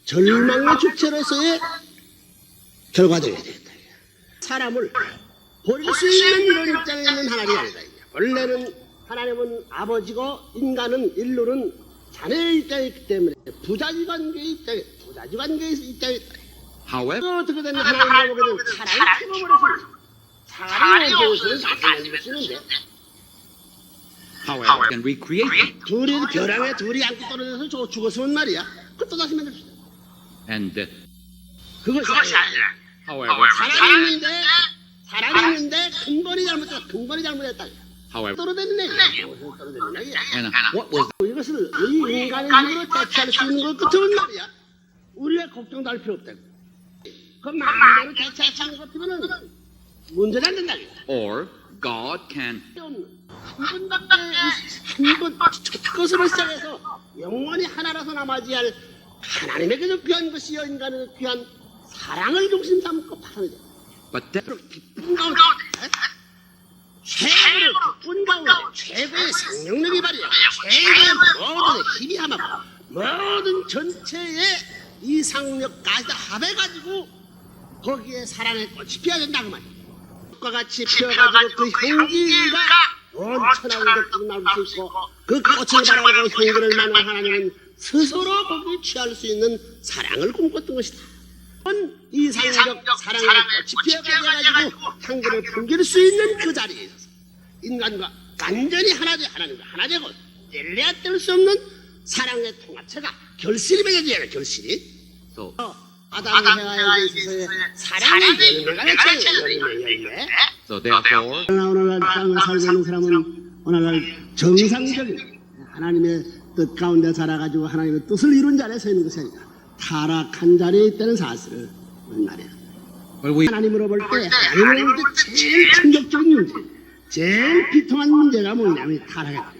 절망의 주체로서의 결과적이 되겠다. 사람을 버릴 수 있는 이런 입장에 있는 하나님이 아니다. 원래는 하나님은 아버지고 인간은 인류는 자녀의 입장에 있기 때문에 부자지 관계의 입장에 있다. However, 어떻게 되는 하나님을 보게 되면 사랑이 죽어버렸습니다. 사랑이 원수는 사랑을 주시는데 however, can recreate them. 둘이 벼랑에 둘이 앉고 떨어져서 죽었으면 말이야. 그 또 다시 만들 수 있다. And 그것이 아니라 however, 사랑이 있는데 근본이 잘못했다. however, 떨어지는 얘기야. 떨어지는 얘기야. and what was 이것을 이 인간의 힘으로 대체할 수 있는 것 같으면 말이야. 우리가 걱정도 할 필요 없다고. 그 마음대로 대체할 수 있는 것 같으면 문제가 안 된다. or God can 한번 그것으로 시작해서 영원히 하나라서 남아지 할 하나님에게도 귀한 것이요 인간에게도 귀한 사랑을 중심 삼고 파는 거야. but that 기쁜 가운데 기쁜 가운데 최고의 생명력이 발휘하고 최고의 모든 힘이 함하고 모든 전체의 이상력까지 다 합해가지고 거기에 사랑의 꽃이 피어야 된다 그 말이야. 과 같이 피어가지고 그 향기가 온 천하의 것들이 나올 수 있고 그 꽃을 바라보고 향기를 만난 하나님은 스스로 거기에 취할 수 있는 사랑을 꿈꿨던 것이다. 이상적 사랑의 꽃이 피어가지고 향기를 풍길 수 있는 그 자리에 있어서 인간과 완전히 하나님과 하나 되고 뗄래야 뗄 수 없는 사랑의 통합체가 결실이 맺어져야 돼. 결실이. so 아담 헤아에게 있어서의 사랑의 열매가 맺혀요. 열매. so therefore 오늘날 땅을 살고 있는 사람은 오늘날 정상적인 하나님의 뜻 가운데 살아가지고 하나님의 뜻을 이룬 자리에 서 있는 것이 아니라 타락한 자리에 있다는 사실을 말이야. but we 하나님으로 볼 때 하나님으로 볼 때 제일 충격적인 문제, 제일 비통한 문제가 뭐냐면 타락이야.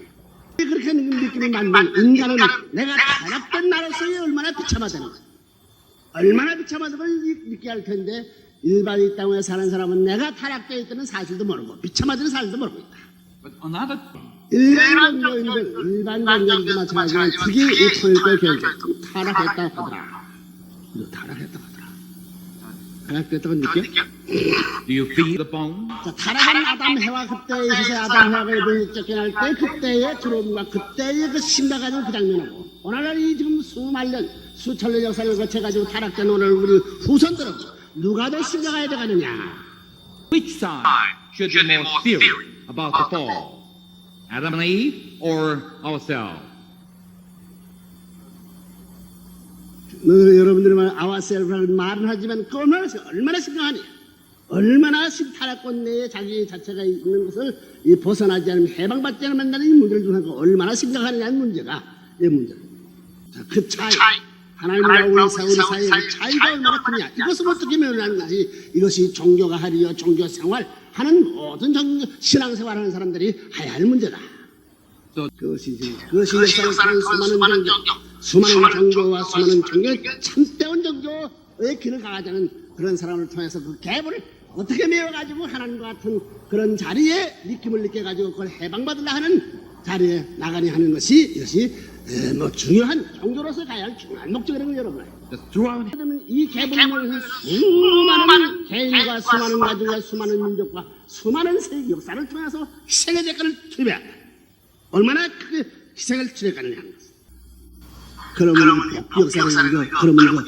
그렇게 느낌이 만든 인간은 내가 타락된 나로서의 얼마나 비참하다는 거야. 얼마나 비참하다고 느끼게 할 텐데 일반 이 땅에 사는 사람은 내가 타락되어 있다는 사실도 모르고 비참하다는 사실도 모르고 있다. but another 일반 종교인들 마찬가지로 특히 이 토요일 교회 타락했다고 하더라. 타락했다고 하더라. 타락했다고 느껴? do you feel the bone 자, 타락한 아담 해와 그때에 있어서 아담 해와가 에덴에 쫓겨날 때 그때의 두려움과 그때의 그 심각한 그 장면하고 오늘날 이 지금 수만 년 수천 년 역사를 거쳐가지고 타락된 오늘 우리 후손들은 누가 더 심각해야 되겠느냐? which side should be more serious about the fall, Adam and Eve or ourselves? 여러분들이 말 아와셀프라는 말은 하지만 그 얼마나 심각하냐? 얼마나 타락권 내에 자기 자체가 있는 것을 이 벗어나지 않으면 해방받지 않으면 만나는 이 문제를 중요한 얼마나 심각하냐는 문제가 이 문제. 자, 그 차이. 하나님과 우리 사이의 그 차이가 얼마나 크냐. 이것을 어떻게 면하는지 이것이 종교가 하리요 종교 생활 하는 모든 신앙생활하는 사람들이 해야 할 문제다. 그것이 역사를 수많은 종교와 수많은 종교의 참되온 종교의 길을 가가자는 그런 사람을 통해서 그 갭을 어떻게 메워가지고 하나님과 같은 그런 자리에 느낌을 느껴가지고 그걸 해방받으려 하는 자리에 나가니 하는 것이 이것이 뭐 중요한 종교로서 가야 할 중요한 목적이라는 걸 여러분 그러면 이 갭을 통해서 수많은 개인과 수많은 가족과 수많은 민족과 수많은 세계 역사를 통해서 희생의 대가를 치러야 돼. 얼마나 크게 희생을 치러가느냐 하는 것을. 그러면 역사는 이거 그러면 이거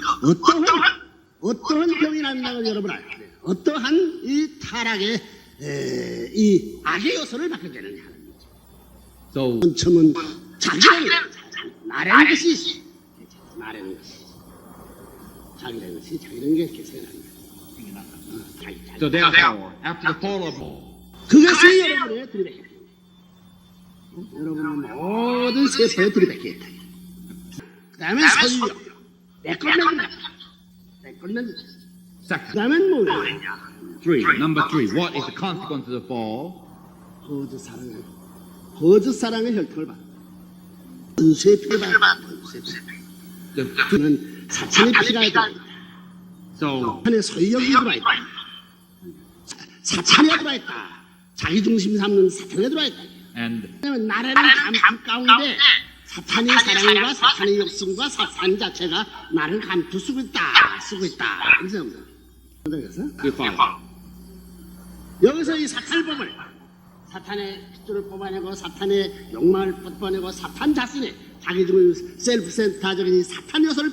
어떠한 병이 난다고 여러분 알아요. 어떠한 이 타락의 이 악의 요소를 바꿔주느냐 하는 거죠. So 원첨은 자기라는 나라는 것이 자기라는 것이 자기라는 게 계산하는 거예요. so therefore after the fall of 그것이 여러분의 들이백이다. 여러분의 모든 세포에 들이백이다. 그 다음에 소유욕, 내건 만든다. 그 second, 다음엔 뭐냐? number three, what is the consequence of the fall? 거짓 사랑의 혈통을 받아. 은수의 피를 받아. 그는 사천의 피가 들어있다. So 사천의 소유욕이 들어있다. 사천에 들어있다. 자기 중심 삼는 사천에 들어있다. and 왜냐면 나라는 감 가운데 사탄의 사랑과 사탄의 욕심과 사탄 자체가 나를 감투 쓰고 있다. 그래서 You follow. 여기서 이 사탄을 뽑아내. 사탄의 핏줄을 뽑아내고 사탄의 욕망을 뽑아내고 사탄 자신의 자기 중의 셀프 센터적인 이 사탄 요소를